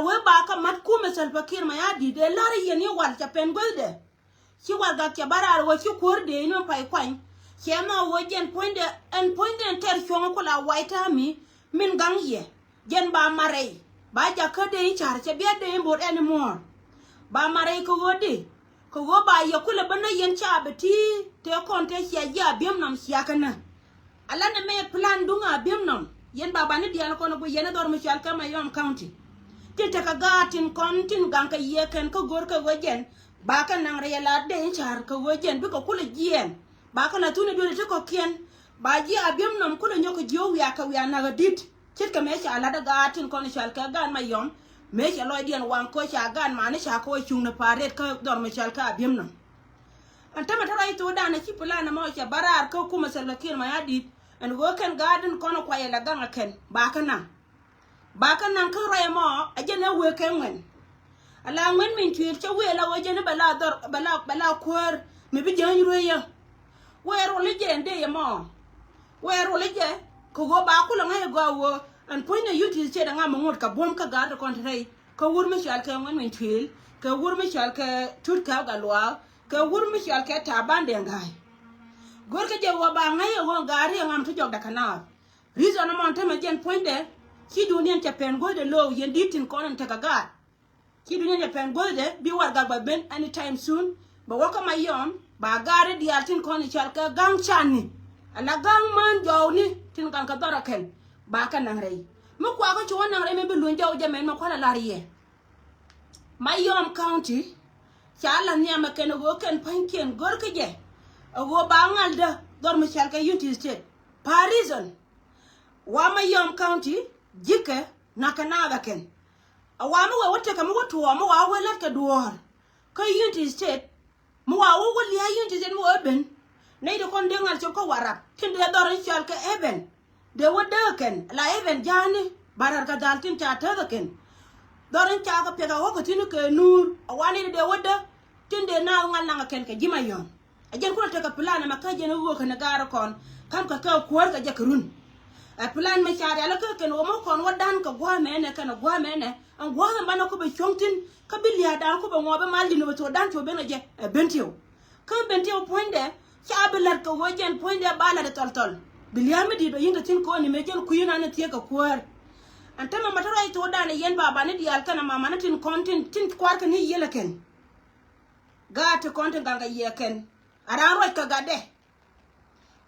we ba ka mat ku mesal fakir ma ya di de lari yen yo wal cha pen golde chi wal ga cha barar wo chi kur de no pai kwan chema wo jen poinde en poinde ter chongo ko la white army min gang ye jen ba mare ba ja ka de char che be de mbor anymore ba mare ko wodi ko go ba ye kula bana yen cha beti te konte sia ya biem nam sia kana ala na me plan dunga biem nam yen ba bani dial ko no bu yen dor mi chal kama yom county tete ka gatin kontin gang ka ye ken ko gor ka wajen ba ka nang re la de char ka wajen bi ko kula jien ba ka na tuni dole te ko kien ba ji abiem nam kula nyoko dio ya ka ya na gadit tet ka me cha ala da gatin kon chal ka gan ma yom me cha loy dien wan ko cha gan ma ne cha ko chung na paret ka dor mi chal ka abiem nam anta ma tarai to da na ci pula na ma cha barar ko kuma salakir ma yadi and working garden kono kwa yela ganga ken baka nan kan roye mo ajena weken wen ala wen min twir cha wela wajena bala dor bala kwor me bi jan roye wero le jende ye mo wero le je ko go ba ku la ngai go wo an poina yuti che da ngam ngot ka bom ka gardo kontrei ko wur mi shal ka wen min twir ka wur mi shal ka tut ka ga lwa ka wur mi shal ka ta bande ngai gor ka je wo ba ngai wo gari ngam to jog da kana reason mo tama jen poinde ki duniyan cha pen gode lo yen ditin konon ta ga ki duniyan cha pen gode bi war ga ba ben anytime soon ba waka mayom ba gari diatin konon chal ka gang chani ala gang man jawni tin kan ka daraken ba kan nan rei mu kwa ko chon nan rei me bi lun jaw jamen ma kwala lariye mayom county chala nyama ken go ken panken gor ka je go ba ngal da dor mu chal ka United State Parison wa mayom county jike nakanaga ken awamu we wote ka mu to mu wa wala ka duor ka United State mu wa wo wali ha United State mu oben nei de kon dengal cho ko warap tin de dor chal ka eben de woda ken la eben jani barar ka daltin cha ta ken dor cha ka pega wo ko tinu ke nur awani de woda tin de na ngal na ken ka jima yon ajen ko ta ka plan ma ka je no wo ka na gar kon kam ka kuwar ka jakrun a plan me chare ala ka ken o mo kon wadan ka gwa mene kana gwa mene an gwa ma na ko be chongtin ka bilia dan ko be ngobe maldi no to dan to be na je bentio ka bentio poinde cha belar ka wojen poinde bala de toltol bilia me di do yinga tin ko ni me jen ku yina na tie ka kuwar antama matara to dan yen baba ne dial kana mama na tin kontin tin kwar ka ni yele ken ga to kontin ganga yeken aran ro ka gade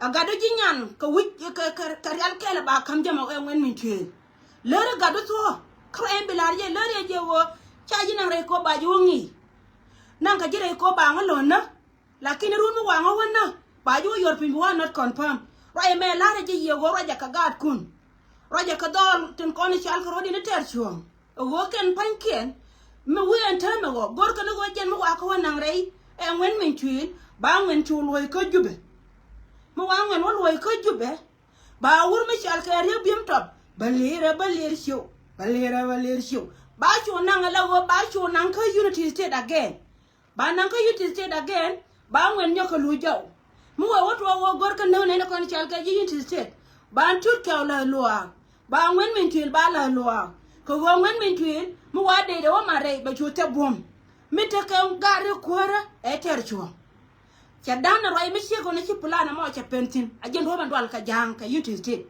agado jinyan ka wik ka real kele ba kam jama ko ngwen min tue lere gado to ko en bilar je lere je wo chaji nang re ko ba jungi nang ka jire ko ba ngalona lakini runu wa ngwana ba ju yor pin wa not confirm rai me lare je ye go raja ka gad kun raja ka dol tin ko ni chal ko rodi ne ter chuon wo ken panken me wi en tame go gor ka no go jen mo wa ko nang re en ngwen min tue ba ngwen chu loy ko jube mo wangen won way ko jube ba wur mi chal ka re bim top balir show ba chu nang la go ba chu nang ka United State again ba nang ka United State again ba ngwen nyoko lu jaw mo wo to wo gor ka no ne ko ni chal ka United State ba tut ka la lwa ba ngwen min til ba la lwa ko go ngwen min til mo wa de wo mare ba chu te bom mi te ka gare kwara e ter chu cha dana roi mi che ko na ci plana mo cha pentin ajen ho ban dwal ka jang ka United State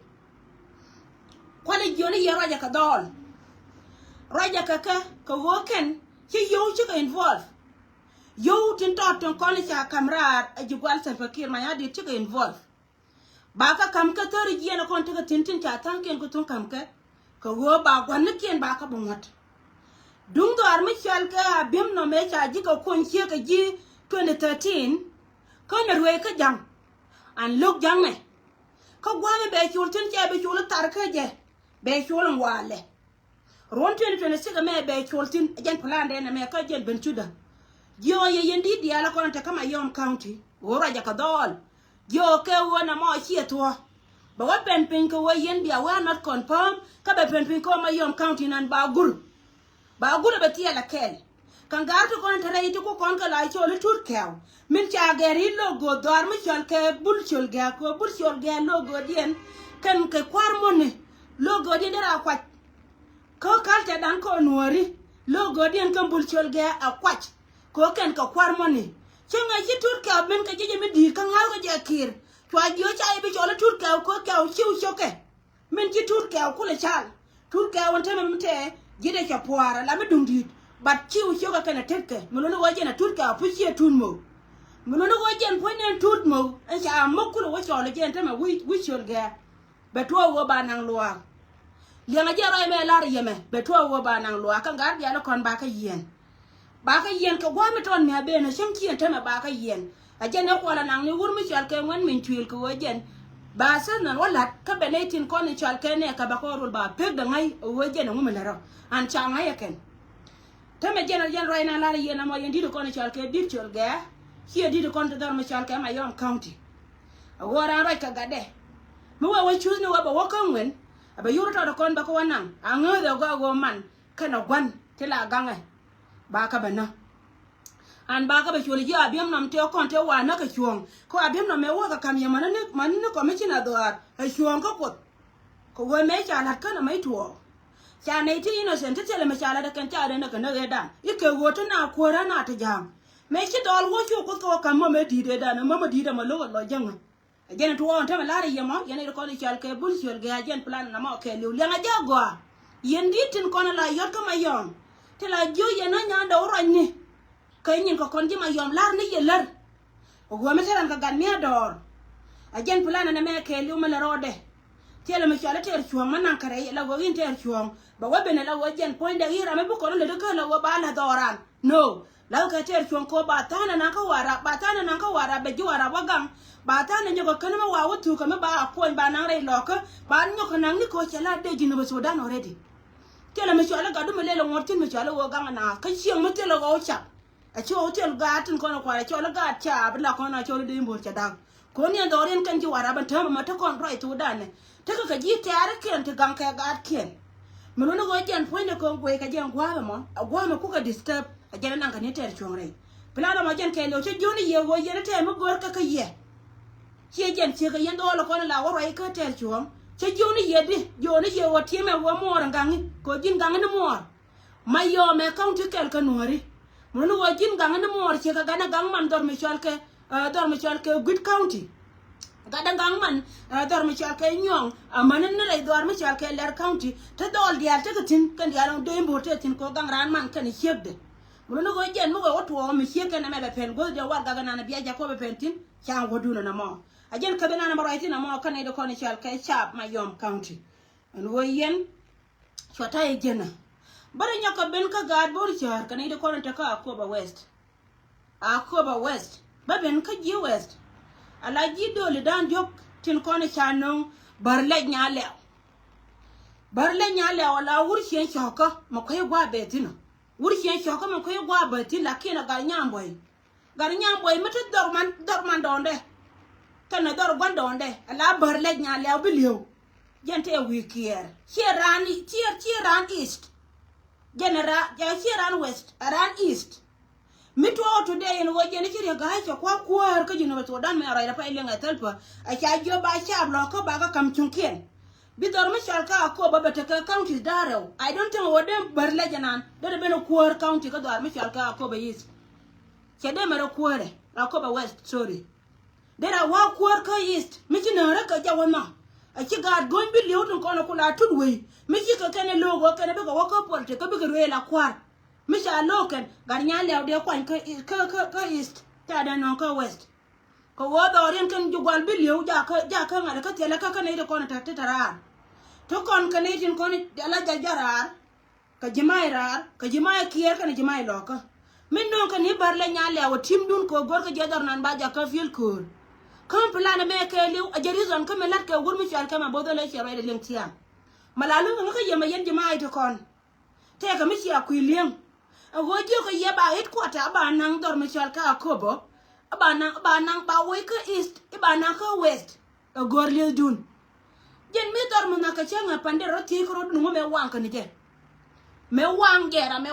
kwale joni ye roja ka dol roja ka woken ci yo ci ka involve yo tin to ton ko ni cha kamrar ajugwal sa fakir ma ya di ci ka involve ba ka kam ka tori ji na kon ta tin cha tanken ko ton kam ka wo ba gwan ken ba ka bungat dung do ar mi chal ka bim no me cha ji ko kon ci ka ji 2013 ko na ruwe ka jang an lok jang ne ko gwame be chul tin che be chul tar ka je be chul wale ron 2026 me be chul tin jen plan de na me ka jen bentuda yo ye yendi di ala ko ta kama yom county ora ja ka dol yo ke wona mo chi to ba wa pen pin ko we yendi a wa not confirm ka be pen pin ko ma yom county nan ba gur be ti ala kel kan garto kon tare ito ko kon ka lai chole tur kew min cha geri logo dor mi chol ke bul chol ga ko bul chol ga logo dien kan ke kwar mone logo dien dara kwa ko kalta dan ko nuori lo godien kan bulchol ga akwach ko ken ko kwar moni chenga chi tur ka ben ka je mi dir kan ha ko je kir twa jo chai bi chola tur ka ko ka chiu choke men chi tur ka ko le chal tur ka won teme mte jide cha poara la me dundi bat chiu choke kana teke mulo waje na tur ka puchi tun mo mulo waje ponen tut mo en cha mokulu wo chola je teme wi chol ga betwa wo banang luwa lianga jaro me lar yeme betwa wo banang luwa kan gar ya kon ba ka yen ka gwa mi ton me be na shem chi teme ba ka yen ajene ko la nang ni wur mi chal ke wen min twil ko wajen ba san nan wala ka benetin ko ni chal ke ne ka ba ko rul ba pe da ngai wajen ngum la ro an cha ngai ken teme jen roi na la yen mo yen di ko ni chal ke di chol ga hi di ko to dar mi chal ke ma yom county wora roi ka gade mo wa choose no ba wa kan wen aba yuru to kon ba ko wannan an ngo da go man kana gwan tila ganga ba ka bana an ba ka ba chuli ji abiam nam te kon te wa na ka chuong ko abiam nam me wa ka kam yamana ne man ne ko me china do a chuong ko ko we me cha na kana mai tuo cha nei ti innocent te le me cha la da kan cha da na kana ga da ike wo to na ko ra na ta jam me chi dol wo chu ko kam mo me di de da na mo di da mo lo jang ajene to on tama lari yemo yene ko ni chal ke bul chol ga ajen plan na ma ke lu lenga jagwa yendi tin kono la yot ko mayom te la jo yena nya do ronni kay nyin ko kon ji mayom lar ni yelar o go meteran ka gan mi ador ajen plan na me ke lu mala rode te la me chala ter chuo manan kare la go yin ter chuo ba wa bene la wajen point da ira me bu ko le de ko la wa ba la doran no la ka ter chuo ko ba tana na ka wara be ji wara wagam ba ta na nyoka kana ma wa wutu ka ma ba ko ba na re loka ba nyoka na ni ko chala de jinu ba Sudan already tela me chala ga du me le ngortin me chala wo ga na ka chi mo tela go cha a chi hotel ga tin ko na kwa chala ga cha bla ko na chala de mbo cha da ko ni ndo ren kan ji wara ban ta ma ta kon right Sudan ne ta ka ji tare ken ta gan ka ga ken me no go jen point ko go ka jen gwa ma ku ka disturb a jen nan ka ne ter chongre plana ma jen ke lo che joni ye go jen te mo gor ka ye che jen che ga yendo la ko la woro ai ka ter chuom che joni ye wo time wo mo rangangi ko jin gang ne mo mayo me county kel ka nori mo no jin gang ne mo che ga na gang man dor me chal ke good county ga da gang man dor me chal ke nyong amanen ne le dor me chal ke ler county te dol dia te tin kan dia ron do imbo te tin ko gang ran man kan chegde mo no go jen mo go to me chege na me be pen go de wa ga na biya ja ko be pentin cha go duna na mo ajen ka bena na maraiti na mo kan ide ko ni chal ke chap ma yom county an wo yen chota e jena bare nyaka ben ka gad bor char kan ide ko ta ka Akoba West ba ben ka ji West ala ji do le dan jok tin ko ni chanon barle nyale wala wurchen choka mo ko gwa betina wurchen choka mo ko gwa betina kina gar nyamboy mete dorman donde kana dor gondonde ala barle nyale obilio gente wikier chiran east genera ja chiran west aran east mitwo today in wo jeni chiri ga ha kwa kwar ka jino to dan me ara pa ile ngatalpa a cha jo ba cha blo ko ba ka kam chunkien bidor me chal ka ko ba beta ka county daro I don't think wo dem barle janan do be no kwar county ka dor me chal ka ko ba yis chede mero kware Akoba West sorry dera wa kwar ka east michina ra ka jawana a ci ga gon bi liutun kono kula tudwe michi ka kene logo kene be ko wako polte ka be ko rela kwar misha loken garnya le de kwan ka east ta da no ka west ko wo do ren kan jugal bi liu ja ka ngara ka tele ka kene de kono ta tara to kon kene tin kono ala jajarar ka jimaira kier kana jimai loka min don kan ni barle nya le wa tim dun ko gor ka jadar nan ba ja ka fil kur kan plan me ke liu a jarizon ka melat ka gur mi chal ka ma bodole chere de lengtia malalu nga ka yema yen jimai to kon te ka mi sia ku lieng a wojo ka ye ba het kwata ba nang dor mi chal ka Akobo ba nang ba we ka east ba nang ka west a gor le dun jen mi dor mo na ka chenga pande ro ti ko no me wang ka ni je me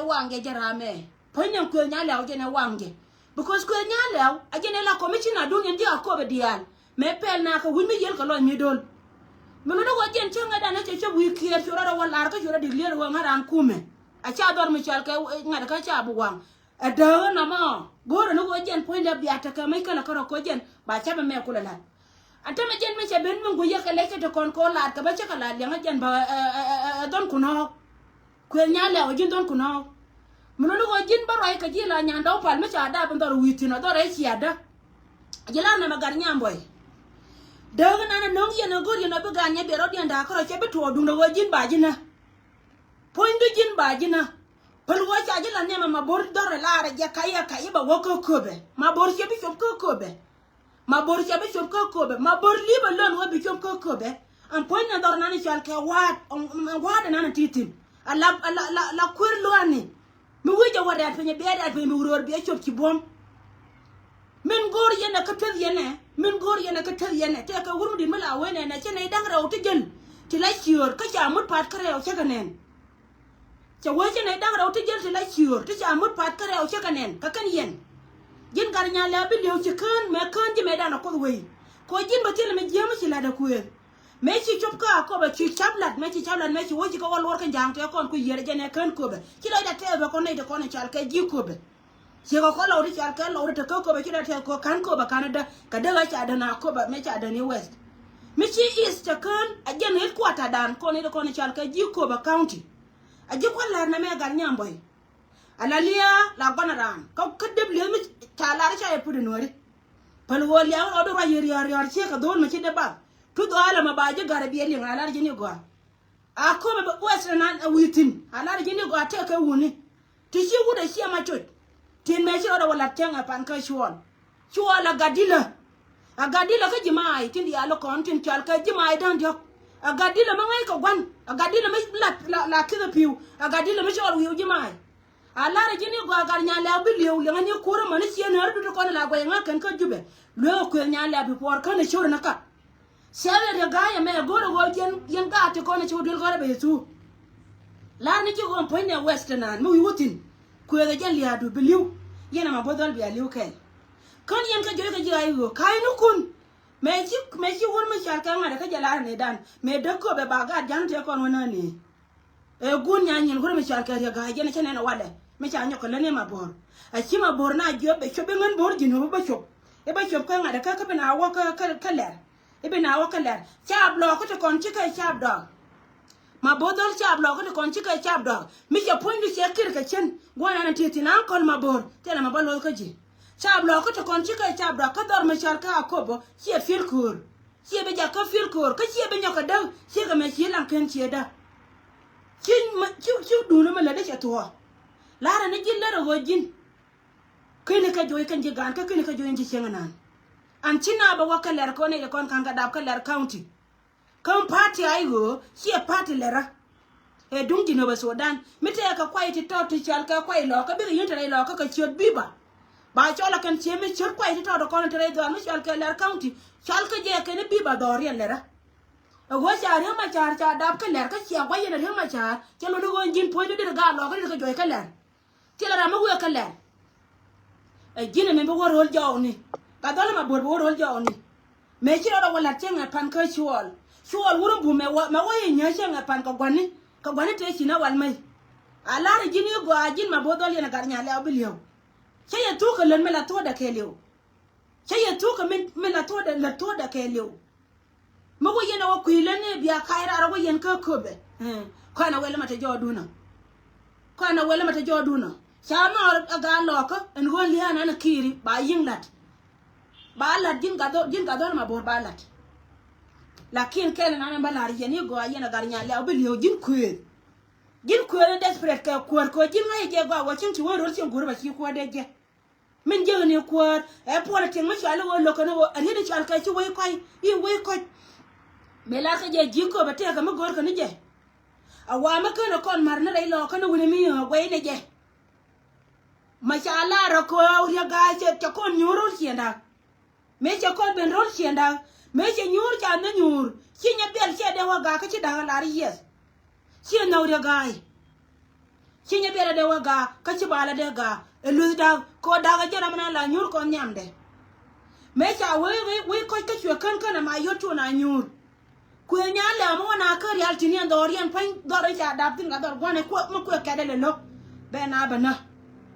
wange jara me ponyan ko nya law jene wange because ko nya law ajene la commissioner dun ndi Akobo dial me pel na ka wimi yel ko lo mi dol melo do wajen chenga da na che wi kier chura da wala ka chura digler wa ngaran kume a cha dor mi chal ka ngada ka cha bu wang a da na ma goro no wajen point da biata ka mai kala karo ko jen ba cha ba me kula la anta ma jen me che ben mun guye ka leke to kon ko la ka ba cha kala le ngajen ba don kuno ko nya le wajin don kuno melo do wajen ba rai ka jila nya ndo pal ma cha da ban dor wi tino dor e chi ada jila na magar nyamboy daga nana nong yana gor yana buga nya bero dia nda karo chebe to dunga wajin bajina poindu jin bajina palwa cha jila ne ma bor dor la ra ja kaya ba woko kobe ma bor chebe chop ko kobe ma bor chebe chop ko kobe ma bor liba lon wo bi chop ko kobe an point na dor nana chal ka wat nana titin la kur loani mi wija wada fenya be da fe mi wuror bi chop ci bom min gor yana ka tel yana min gor yana ka tel yana te ka wurmudi mala wene na ce ne dangra o tijel ti la cior ka cha mut pat kare o chaka nen ce wo ce ne dangra o tijel ti la cior ti cha mut pat kare o chaka nen ka kan yen jin gar nya la bi lew ci kan me kan ji me dana ko we ko jin ba tel me jema ci la da kuer me ci chop ka ko ba ci chablat me ci chablat me ci wo ci ko wal wor kan jang te kon ku yere jene kan ko be ci la da te ba ko ne de ko ne chal ka ji ko be Sigo ko lawri chal ka lawri to ko ba kida te ko kan ko ba Canada ka daga cha dana ko ba me cha dani west mi chi east kan ajen hit kwata dan ko ni ko ni chal ka ji ko ba county aji ko la na me gar nyamboy alalia la gonaran ko kedeb le mi cha la cha e pudu nori pal wol ya o do ba yar che ka don mi chi de ba tu do ala ma ba ji gar bi li ala ji ni go a ko ba west na witin ala ji ni go te ka wuni ti chi wuda shi ma chot tin me shi oda wala tenga pan ka shuala gadila a gadila ka jimai tin ya lo kon tin chal ka jimai dan jok a gadila ma ngai ko gwan a gadila ma la ki the piu a gadila ma shor wi jimai a la re jini go gar nya la bi lew le ngani ko ma ni sien har du ko la go nga kan ka jube lo ko nya la bi por kan shor na ka sele re ga ya me go go yen ga ti ko na chu dul go be su la ni ji go point ne western mu wutin ko ga jan liya du biliu yana ma bodol bi aliu kai kan yan ka joy ka ji ayo kai nu kun me ji won ma shar ka ngada ka jala ne dan me dakko be baga jan te kon wona ni e gun nya nyin gure me shar ka ga jene chene na wale me cha nyoko le ne ma bor a chi ma bor na jo be chobe ngan bor ji no ba chop e ba chop ka ngada ka be na wa ka ler e be na wa ka ler cha blo ko te kon chi ka cha do ma bodol cha blo ko te kon chi ka cha do mi cha point du sekir ka chen gwana na titi na kon ma bor tele ma balo ka ji cha blo ko te kon chi ka cha do ka dor me shar ka ko bo chi fil kur chi be ja ka fil kur ka chi be nyoka daw chi ka me chi lan ken chi da chi du no ma la de cha to lara ne jin la ro jin kene ka joy kan ji gan ka kene ka joy ji chenganan an china ba wa ka ler ko ne kon kan ka dab ka ler county kan party ayo chi party lera e dung dino ba Sudan mite ka kwai ti to ti chal ka kwai lo ka bi yin tare lo ka chot biba ba chola kan che mi chot kwai ti to do kon tare do mi chal ka ler county chal ka je ke ne biba do ri lera e go cha ri ma char cha dab ka ler ka chi kwai ne ri ma char che lo do jin po de ga lo ka joy ka ler ti la ma wo ka ler e jin me bo rol jaw ni ka do ma bo rol jaw ni me chi do wala chenga pan ka chuol wuro bu me wo yin nya chenga pan ka gwani te china wal mai ala ri jini go ajin ma bodol yana gar nya la biliyo che ya tu ka len me la to da ke liyo che ya tu ka me la to da ke liyo mo go yana wo kuile ne biya kaira ro go yen ka kobe ko na wele mata joduna chama aga loko en go liana na kiri ba yinglat ba lat jin ga do ma bor ba lat lakin kele na balari yani go ayena garnya le obilio jin kuer desperate ka kuer ko jin ngai je go wa chin ti won ro chin gurba chi ko de je min je ni kuer e pole tin ma shalo wo lo kono ani de chal ka chi wai ko me la ka je ji ko ba te ka ma gor ka ni je awa ma kono kon mar na dai lo kono woni mi wai ne je ma shala ro ko ya ga je ta kon nyuro chienda me che kon ben ro chienda me che nyur cha na nyur chi nya bel che de wa ga ka chi da la ri yes chi na uri ga chi nya bel de wa ga ka chi bala de ga elu da ko da ga jara mana la nyur ko nyam de me cha we ko ka chwe kan ma yo tu na nyur kwe nyale mo na kari altini andorian pain dore ja adaptin ga dor gone ko mo ko kadele lo be na bana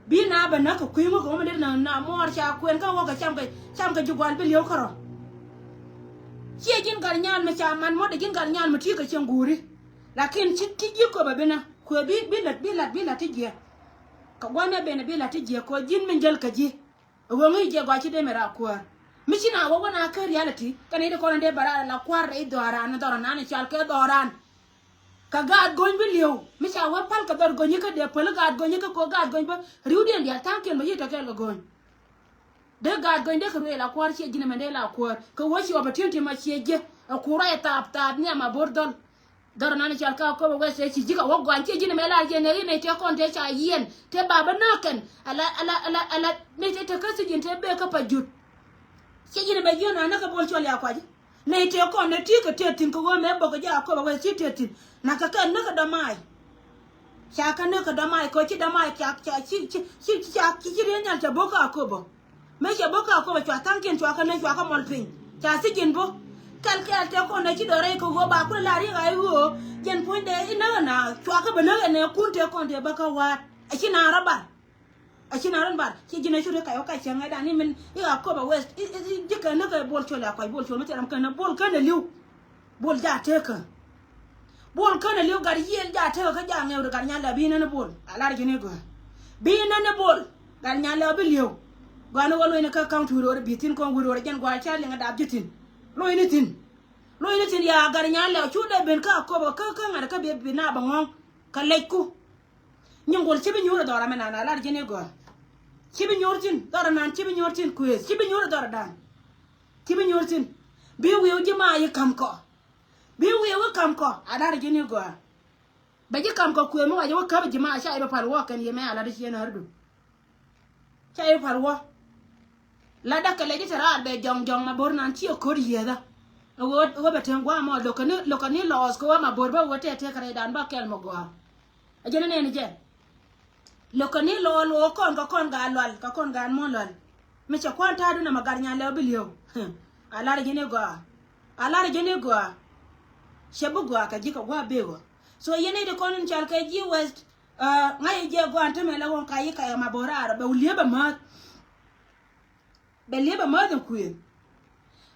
bi na bana ko kwe mo ko mo na mor cha kwen ka wo ka cham ka jugwal bi liyo karo che jin gar nyal ma cha man mo de jin gar nyal ma ti ka chenguri lakin chi ti ji ko ba bena ko bi lat ti je ka gone be na bi lat ti je ko jin min jel ka ji wo ngi je gwa chi de mera ko michina wo na ka reality kan ide ko nde bara la kwar e doran na ne chal ke doran ka gad gon bi liyo micha wo pal ka dor gonyi ka de pal gad gonyi ka ko gad gon ba riudi ndia tanken ba yita ka gon de gad gon de ka la kwar che jina mende la kwar ka wo chi opportunity ma che je ku ra tap ne ma bordol dor na ne chal ka ko wo se chi jika wo gwan che jina mela je ne te kon te cha yen te baba naken ala ne te ka si jin te be ka pa jut che jina be jona na ka bol chole akwaji ne te ko ne ti ka tetin ko go me bo ko ja ko ba si tetin na ka na ka da mai cha ka na ka da mai ko chi da mai cha chi re nyal cha bo ka ko bo me cha bo ka ko ba cha tanken cha ka ne cha ka mol pin cha si jin bo kal te ko ne chi do re ko go ba ko la ri ga yo jen point de ina na cha ka ba na ne kun te ko te ba ka wa a chi na raba achina ran bar ki jina shure kayo ka changa da ni men ya ko ba west jika na ka bol chola ka bol chola mata kan bol kana liu bol ja te ka bol kana liu gar yel ja te ka ja ngew gar nya la bi na bol ala jine go bi na bol gar nya la bi liu gano walo ina ka count wuro bitin ko wuro jan gwa cha linga da bitin lo ina tin ya gar nya la chude ben ka ko ba ka ngara ka be na ba ngong ka leku nyongol chibi nyura dora mena na ala jine go chibi nyortin dora nan chibi nyortin kues chibi nyura dora dan chibi nyortin bi wiu jima yi kam ko bi wiu kam ko ada jine go ba ji kam ko kues mo ajo ka jima sha ibe parwo kan yeme ala jine hardu sha ibe parwo la da kale ji tara be jong ma bor nan chi ko yeda wo be tengwa mo lokani los ko ma bor ba wote te kare dan ba kel mo go ajene ne je lokani lo kon ga lwal ka kon ga mon lwal me cha kon ta duna magar nya le bilio ala jene go shebu go ka jiko gwa bego so yene de kon chal ka ji west ngai je go anteme la won kai ka ma borara be ulieba ma be lieba ma de kuye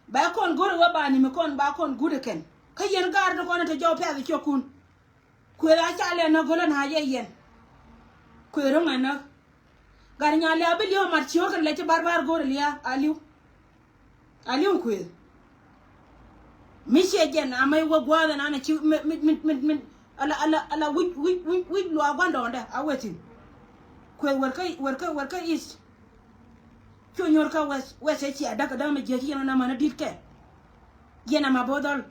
ba kon goro wa ba ni me kon ba kon gude ken ka yen gar de kon ta jaw pe ga chokun kuye la chale na golo na yen kuero ngana gar nya le bilio mar chio kan le barbar gor liya aliu kuel mishe jen amai wo gwada na na chi min ala wi lo agwanda onda awetin kuel warka is cho nyor ka wes chi adaka da me je yana mana dikke yana ma bodol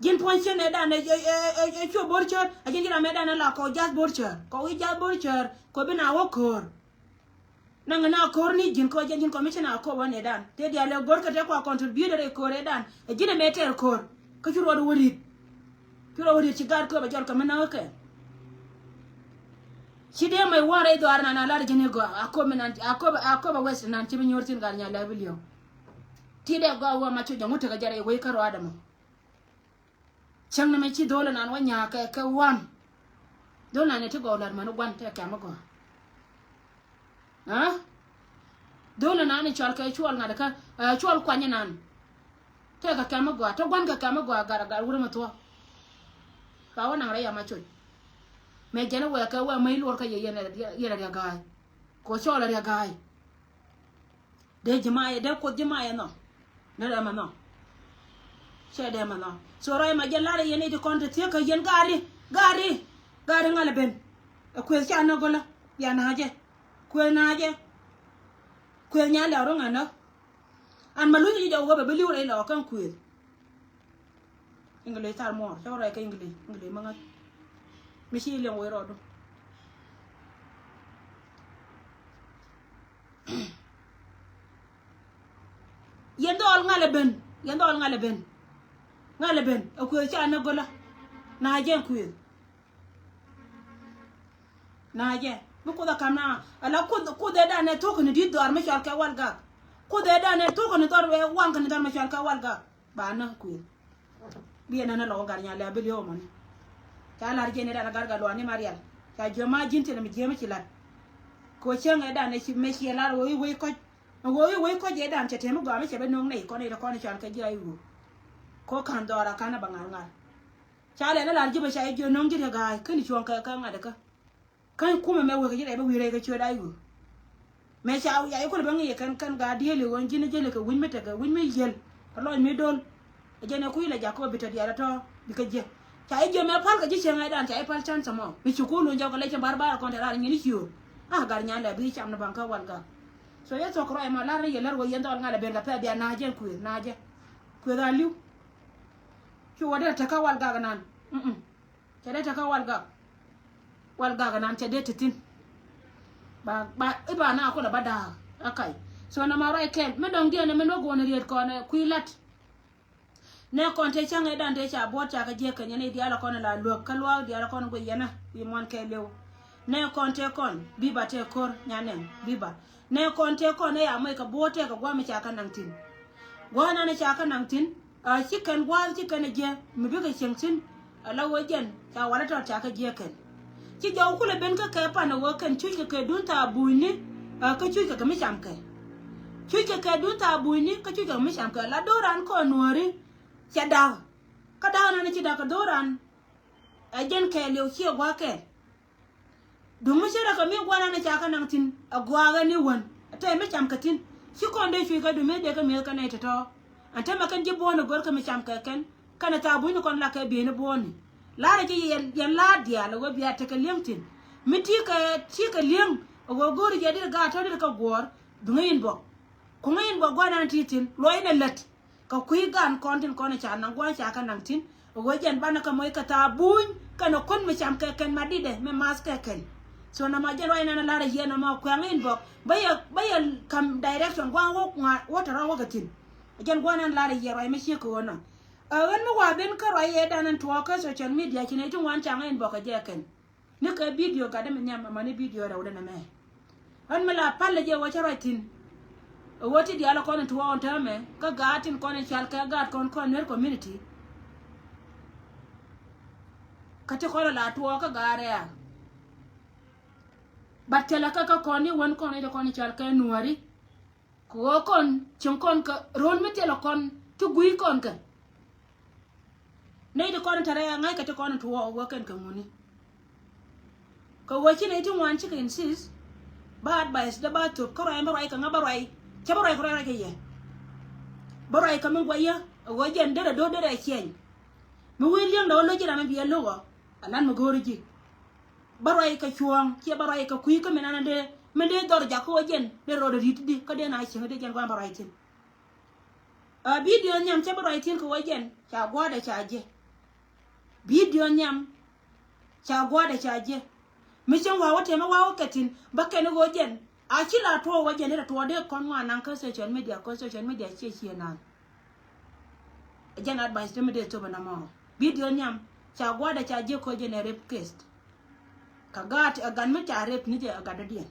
jin ponche ne da ne cho borcher ajin jira me da na la ko jas borcher ko bina wo kor nanga na kor ni jin ko michina ko wone dan te dia le gor ka te ko contributor e kor dan ajin me ter kor ka churo do wori ci gar ko ba jor ka mena ke ci de mai wore do arna na la jine go akoba west nan ci bi nyortin gal nya la bilio ti de go wa ma ci jamu ta ga jare we karo adamu chang na me chi dole nan wanya ka wan dole ne to go lar manu gwan te ka mago ha dole nan ne chal ka chwal ngada ka chwal kwanya nan te ka mago to gwan ka mago gar wura mato ka wana ra ya ma choy me jena we ka wa mai lor ka yena ya gai ko chola ya gai de jama'a de ko jama'a no na da ma no shede ma no so roy ma jellare yene di konte te ka yen gari ngala ben ko cha na gola ya na haje ko nya la ro ngana an malu ni jaw ba beli wala la kan ko ingale tar mo so roy ka ingale ma nga mi ci le ngoy rodo yendol ngala ben ko cha na gola na haje ko na haje bu ko da kamna ala ko da ne to ko ni di dor ma chal ka walga ko da ne to ko ni dor we wan ka ni dor ma chal ka walga ba na ko bi na lo gar nya la bi yo mon ta la je ne da gar ga lo ni marial ta je ma jinte na mi je mi ci lat ko chen e da ne ci me ci la wo ko je da am te mu ga me che be nong nei ko ne da ko ne chan ka je ayu ko kan dora kana bangal ngal cha le na la je be sha je nong je ga kan chuan ka ka ngada ka kan kuma me wo ga je be wi re ga chwe da ayu me cha ya ko be ngi kan ga die le won jine je le ka win me te ga win me yel lo mi dol je ne ku ila ja ko bi ta dia to bi ka je cha je me pal ka je chen ai dan cha ai pal chan samo mi chu ku lu ja ko le che barbar ko ta ra ni chiu gar nya la bi cham na ban ka wal ga so ya to ko ai ma la re ye lar wo yen dol ngala be ga pa dia na je ku ga liu chu wa da ta ka wal ga nan cha da ta ka wal ga nan cha de titin ba na ko la bada akai so na ma rai ken me dong dia ne me no go ne riet ko ne kuilat ne kon te chang e dan te cha bo cha ka je ka ne dia la ko la lo ka lo dia la ko go yana bi mon ke lew ne kon te kon bi ba te kor nyanen bi ba ne kon te kon ne ya mai ka bo te ka gwa mi cha ka nang tin gwa na ne cha ka nang tin a chicken gwa chicken je mi bi ka cheng tin la wo jen cha wala to cha ka je ken chi jo ku le ben ka pa na wo ken chu ka dun ta bu ni ka chu ka mi cham ke chu ka dun ta bu ni ka chu ka mi cham ke la do ran ko nuori cha da ka da na chi da ka do ran a jen ke le chi gwa ke du mu shi da ka mi gwa na cha ka nang tin a gwa ga ni won ta mi cham ka tin chi ko nde chu ka du me de ka mi ka ne ta to an ta ma kan ji bo no gor ka mi cham ka ken kana ta bu ni kon la ka bi ni bo ni la re ji yan la dia la wo biya ta ka leng tin mi ti ka leng wo gor je de ga to de ka gor du ngayin bo ko ngayin bo gwa na ti tin lo ina lat ka kui gan kontin kone cha nan gwa cha ka nan tin wo jen bana ka moy ka ta buñ kana kon mi cham ka ken ma dide me mas ka ken so na ma jen wa ina la re je na ma kwa ngayin bo baya kam direction gwa wo ta ra wo ga tin jen gwa nan la re je ra me shi ko na wen mo wa ben ka ra ye dan to ka social media kine tin wan cha ngayin bo ka je ken ne ka video ga de me nyam ma ne video ra wo na me an me la palle je wo cha ra tin woti di ala kono tuwa on tame ka gatin kono chal ka gat kon ner community kate kono la tuwa ka gare ya batela ka koni won kono de kono chal ka nuari ko kon chen kon ka rol metelo kon tu gui kon ka nei de kono tare ngai kate kono tuwa wo ken ka muni ko wochi ne tin wan chicken sis bad bias da ba to ko ra mba ka ngaba rai cha barai ko ra ke ye barai ka mun gwaya wo jen de do de chen mu william da lo jira ma biya lo anan mu goriji barai ka chuang che barai ka kui ka menana de men de dor ja ko jen de ro de ritdi ka de na chen de jen ko barai tin a video nyam che barai tin ko jen cha gwa da cha je video nyam cha gwa da cha je mi chen wa wote ma wa okatin bakke no go jen achila to waje ne to de kon wa nan ka social media che na jen advice to me de to bana mo video nyam cha gwa da cha je ko je ne rape case ka gat agan me cha rape ni je agada dia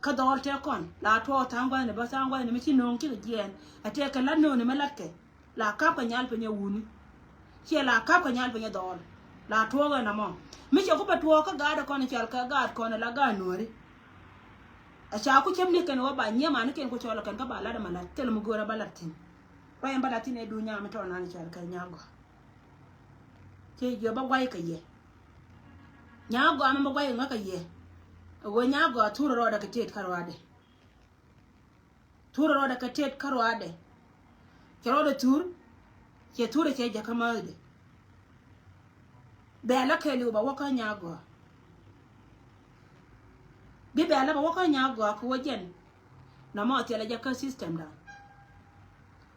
ka dol te kon la to tangwa ne ba sangwa ne mi chi non ki jen ate ka la no ne melake la ka pa nyal pe ne wuni che la ka pa nyal pe ne dol la to ga na mo mi che ko pa to ka ga da kon chal ka ga kon la ga nori a cha ku chem ni kan wa ba nya ma ne ken ko chola kan ka ba la da mala tel mu gora balatin pa en balatin e du nya ma to na ni chal ka nya go che yo ba wai ka ye nya go ma ba wai nga ka ye go nya go turo ro da ka tet karwade turo ro da ka tet karwade kero da tur che ture che ja kamade be la ke lu ba wa ka nya go bi be ala ba waka nya go ko wajen na ma tele ja ka system da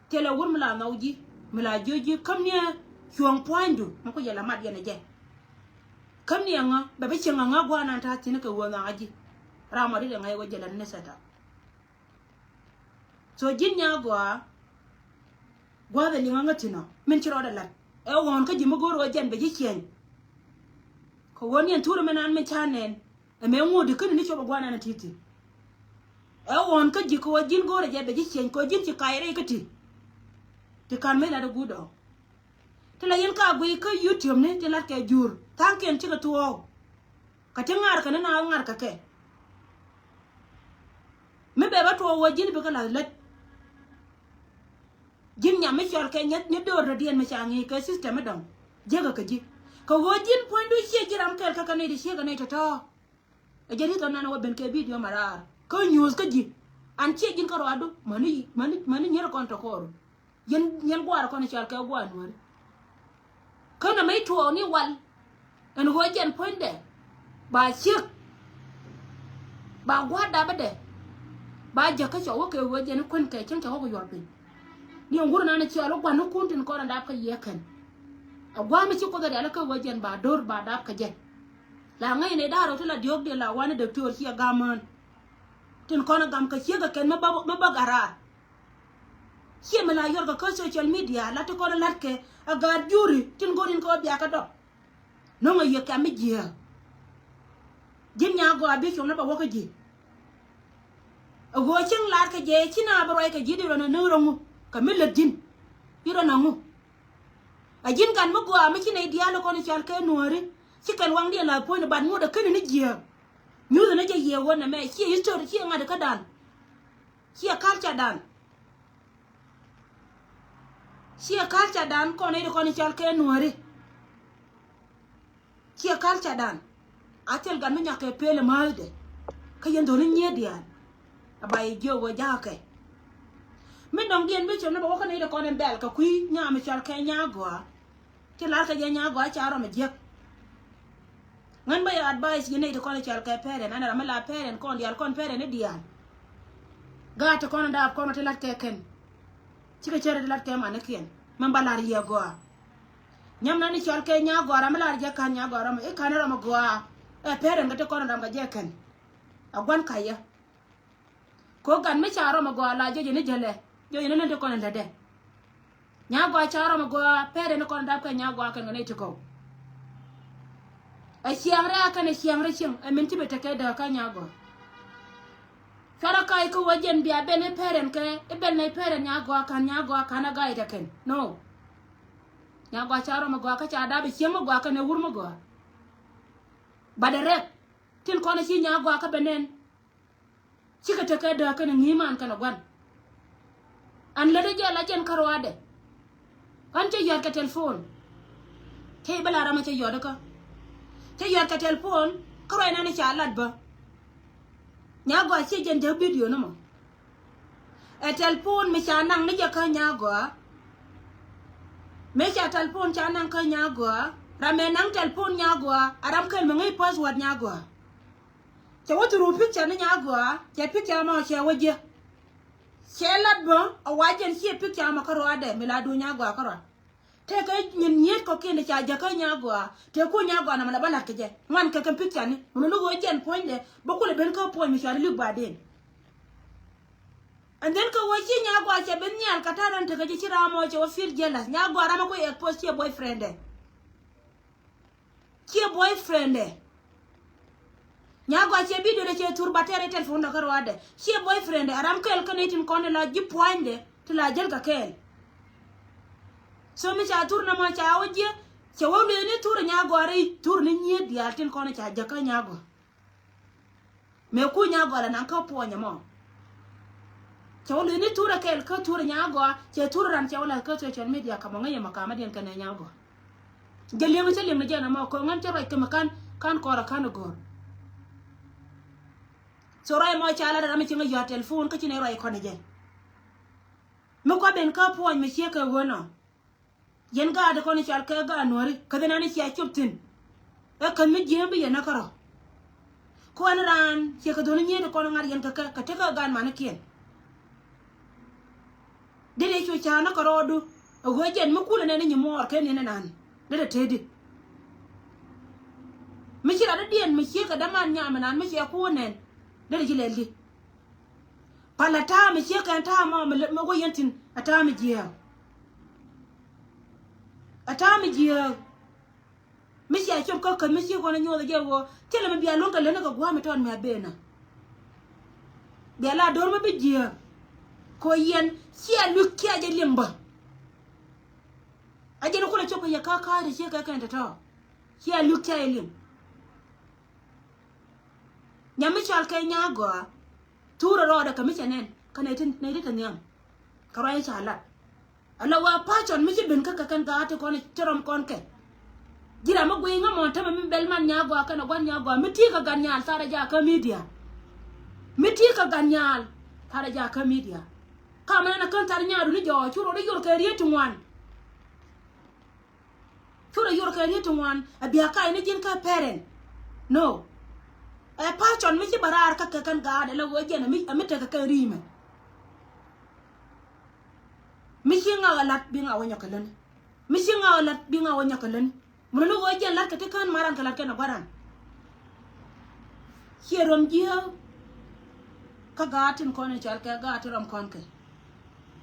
tele wur mala nawji mala joji kam ne chuang poindu mako yala mat yana je kam ne nga ba be chenga nga gwa na ta tin ka wona aji rama de ngai wajela ne sata so jin nya gwa da linga tino min chiro da lat e won ka jimo goro wajen be ji chen ko woni en turu menan me chanen me ngudi kan ni choba gwana na titi e won ka jiko wajin gore je be ji chen ko jin ci kayre kati ti kan me la da gudo tela yen ka gui ka YouTube ne tela ke jur tanken ci ka tuwo ka ti ngar ka na ngar ka ke me be ba tuwo jin be ka la let jin nya me chol ke nyet ne do radien me changi ka system dong jega ka ji ka wo jin pondu che jiram kel ka ne di che ka ne to e jeri to na no ben ke video marar ko news ka ji an che jin ka ro adu mani nyero kon to kor yen gwar ko ne chol ka gwan wal kana mai tuwo ni wal en ho jen ponde ba chik ba gwa da ba de ba ja ka cho ke wo jen kun ke chen cho ko yor pin ni ngur na ne chi alo gwa no kun tin ko da ka yeken agwa mi chi ko da ala ka wo jen ba dor ba da ka jen la ngai ne da ro to la diok de la wane de to chi ga man tin ko na gam ka chi ga ken ma ba gara chi ma la yor ka social media la to ko la ke aga juri tin gorin ko biya ka do no ngai ka mi jia jin nya go abi chom na ba wo ka ji ago ching la ka je china ba roi ka ji di ro na no ro mu ka mi le jin iro na mu a jin kan mo go ma chi ne dia lo ko ni chal ke nuori chi kan wang dia la po ni ban mu da kan ni jia nyu da na je ye wona me chi history chi nga da ka dan chi ka cha dan chia culture dan ko ne ko ni chal ke nuori chia culture dan atel gan nya ke pele malde ka yendo ni nyedia abai jo wo ja ke min dong gen bi chom na ba ko ne ko ne bel ka kui nya mi chal ke nya go ti la ka nya go cha ro me je ngan ba ya advice ni ne ko ne chal ke pere na na la pere ko ndi al kon pere ne dia ga ta ko na da ko na ti la ke ken chika chere de lat ke mane kien man balar ye go nyam na ni chol ke nya go ram lar je kan nya go ram e kan ram go e pere ngate ko na ga je ken agwan kaya ko gan me charo ma go la je ni jele yo ni ne ko na de nya go charo ma go pere ne ko na ka nya go kan ne to ko e siang ra kan e siang ra ching e min ti be te ke da ka nya go Kara kai ko wajen biya bene peren ke e bene peren nya go kan ga ita ken no nya go charo ma go ka cha da be chemo go ka ne wur ma go badare tin ko na chi nya go ka benen chi ka te ka da ka ni man kana gwan an le de la jen karwade kan che yor ka telefon ke bala rama che yor ka che yor ka telefon karo ina ni cha lad ba nyago che jen de video no mo e telefon me cha nang ni ja ka nyago me cha telefon cha nang ka nyago rame nang telefon nyago aram kel me ngai password nyago che wotu ru picture ni nyago che picture ma che waje che lad ba a wajen che picture ma karo ade me la du nyago karo te ka nyen nyet ko kene cha ja ka nyago te ko nyago na mala bala ke je man ka kan picture ni mo no go jen point de bokule ben ko point mi shari lu baden and then ko wachi nyago che ben nyal kataran te ka ji chira mo che wo feel jealous nyago arama ko expose che boyfriend nyago che video de che turbatere telephone da karo ade che boyfriend aram ko el kanetin ko ne la ji point de te la jel ka kel so mi cha tur na ma cha oje che wo le ni tur nyago are tur ni nye dial tin ko ne cha jaka nyago me ku nyago la nan ka po nya mo che wo le ni tur kel ka tur nyago che tur ran che wala ka social media ka mo ngaye makama den kan nyago gele mo che le mo jana mo ko ngan che rai ka makan kan ko ra kan go so rai mo cha la da mi che ngayo telephone ka che ne rai ko ne je mo ko ben ka po mi che ka wono yen ga da ko ni chal ka ga nori ka da ni sia chuptin e kan mi jembe ya nakaro ko an ran che ka do ni ne ko ngar yen ka te ka ga man kien de le chu cha nakaro du go jen mu kula ne ni mor ke ni nan de tedi mi chira da dien mi che ka da man nya man mi che ko nen de ji le li palata mi che ka ta mo go yentin ata mi jiya atami jiya misi a chom ko kan misi ko na nyoda je wo tele me bia longa le na ko gwa me ton me abena bia la dor me be jiya ko yen si a lu kya je limba ajeno kula chopa ya kaka de cheka kan to here look tell nyami chal ke nyago tura roda kamichenen kana tin ne ditan nyam karai chala ala wa pachon mi ben kaka kan ga to kon torom kon ke jira ma gwe ngamo ta mi belman nyago kana gwan nyago mi ti ka ganyal tara ja ka media mi ti ka ganyal tara ja ka media kama na kan tar nyaadu ni jo churo ri yor ka rieti ngwan churo yor ka rieti ngwan abia ka ni jin ka parent no e pachon mi ci barar ka kan ga de la wo jena mi amita ka rime mi ci nga lat bi nga wonya kalen mi ci nga lat bi nga wonya kalen mo no wo jen lat ka te kan maran ka lat ka na baran hierom jio ka gatin kono chal ka gatirom kon ke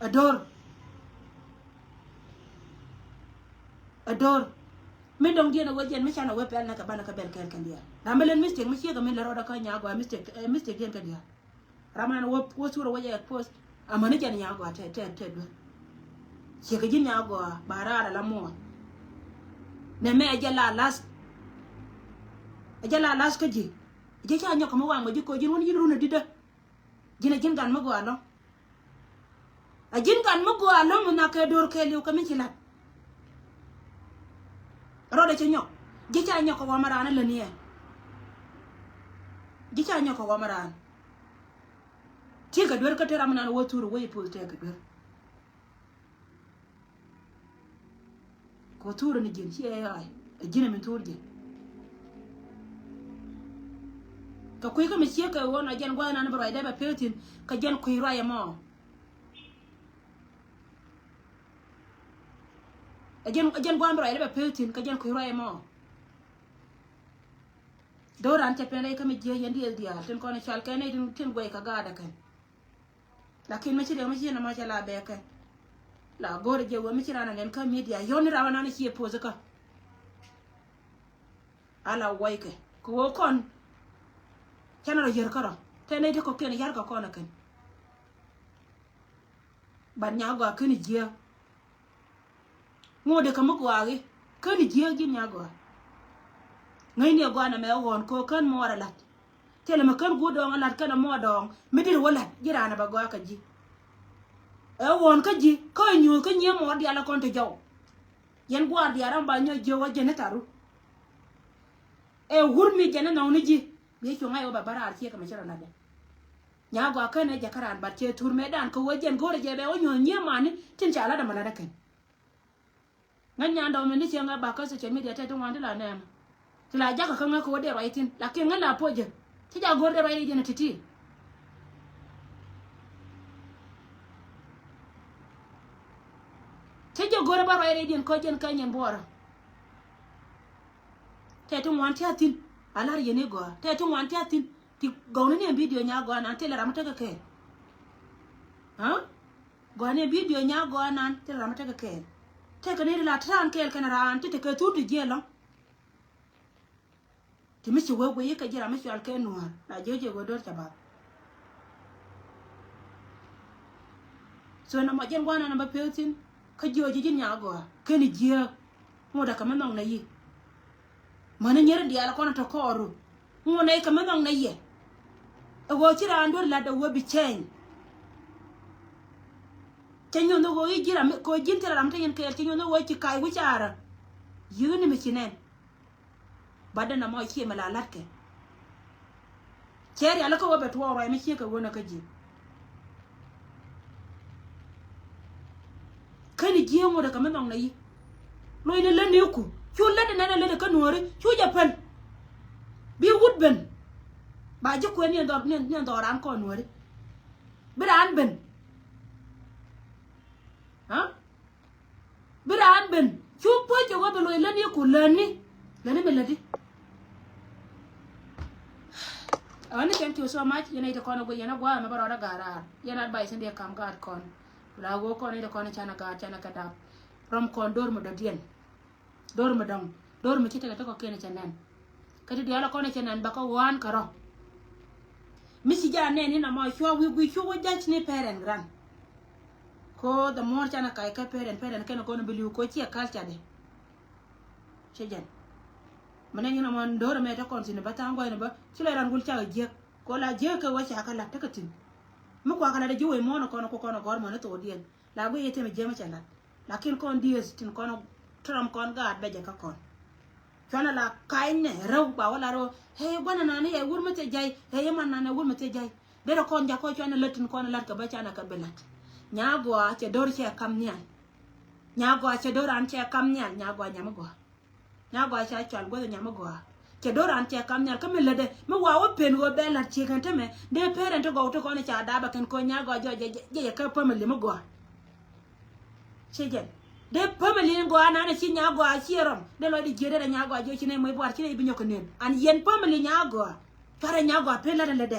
ador min dong dia na wajen mi chana wepel na ka bana ka bel ken dia ramelen mistake mi chiga min la roda ka nyago mistake yen ka dia ramana wo sura waje post amani jan nyago te do chiga jin nyago barara la mo ne me ajala las ka ji je cha nyoko mo wa mo ji ko jin won yiru na dida jin gan mo go alo ajin gan mo go alo mo na ka dor ke liu ka mi chilat roda ci ñok ji ca ñoko wa marana la nié ji ca ñoko wa marana ti ga dor ka tera mana wo turu wo yipo te ga dor ko turu ni jin ci ay jina min turu je ka kuy ka mi ci ka wona jan gwana na baro da ba petin ka jan kuy raya mo ajen gwan bro ele be petin ka jen ko roye mo doran te pene ka mi je yandi el dia ten ko ne chal kene tin goy ka gada kan lakin mi chide mi china ma chala be kan la gore je wo mi chira na len ka media yoni rawana ne chi pose ka ala waike ko wo kon kana ro yer kara tene de ko kene yar ka kona kan ban nyago akini je ngode ka mugwagi kan jiya gin ya go ngai ne go na me won ko kan mo wala lat tele ma kan go do ngalat kana mo dong midir wala jira na ba go ka ji e won ka ji ko nyu ka nye mo dia la kon te jaw yen go dia ram ba nyo je wa jene taru e hurmi jene na oni ji be ko ngai o ba bara artie ka ma chara na de nya go ka ne jakaran ba che tur me dan ko wajen go re je be o nyo nye mani tin chala da mala da kan nganya ndo meni chenga ba ka social media te tungwandi la nema tila jaka kanga ko de writing lakini ngala poje tija gorde right jena titi tija gore ba right jen ko jen kanyen bora te tungwanti atin alar yene go te tungwanti atin ti gawne ne video nya go na tele ramata ka ke ha go ne video nya go na tele ramata ka ke te ka ne la tran kel kana ran te ka tutu jelo ti mi chiwe we ka jira mi chwal ke nuar na jeje go dor chaba so na ma jen gwana na ba peltin ka joji jin nya go ke ni je mo da ka manong na yi mana nyer di ala kona to koru mo na ka manong na ye e go chira andor la da wo bi chen chenyo no go jira ko jintira ram tayen ke chenyo no wo chi kai wu chara yuni mi chinen badana mo chi mala latke cheri ala ko wo betwo ro mi chi ka wona ka ji kani ji mo da kamen na yi lo ina la ne ku chu la da na la ka nore chu japan bi woodben ba ji ko ni ndor ran ko nore biran ben ha biran ben chu po je wo be lo ila ni ku lani melody awani thank you so much yana ita kono go yana gwa ma bara gara yana advice ndi kam gad kon la go kono ita kono chana ka rom kon dor mo dodien dor mo dong dor mo chita ka ko kene chanan kati di ala kono chanan baka wan karo misi ja ne ni na mo chwa wi chwa judge ni parent gran ko the more chana kai ka parent ke no ko no believe ko chi culture de chejen mana nyina mon doro me ta kon sin batango ina ba chile ran gul cha je ko la je ka wa cha kala takatin mu ko kala de jiwe mo no ko no gor mo no to dien la go yete me je ma chana lakin kon dies tin kon tram kon ga be je ka kon chana la kai ne raw ba wala ro he gwana na ne e wur mate jay he man na ne wur mate jay de ro kon ja ko chana latin kon lat ka ba chana ka belat nyago che dor che kam nyan nyago che dor an che kam nyan nyago nyamago nyago che chal go nyamago che dor an che kam nyan ka me lede me wa wo pen go be lat che kan teme de parent go to ko ne cha da ba kan ko nyago jo je ka family mo go che je de family go ana ne chi nyago a chirom de lo di jere de nyago jo chi ne mo bor chi ne bi nyoko nen an yen family nyago fara nyago pe la de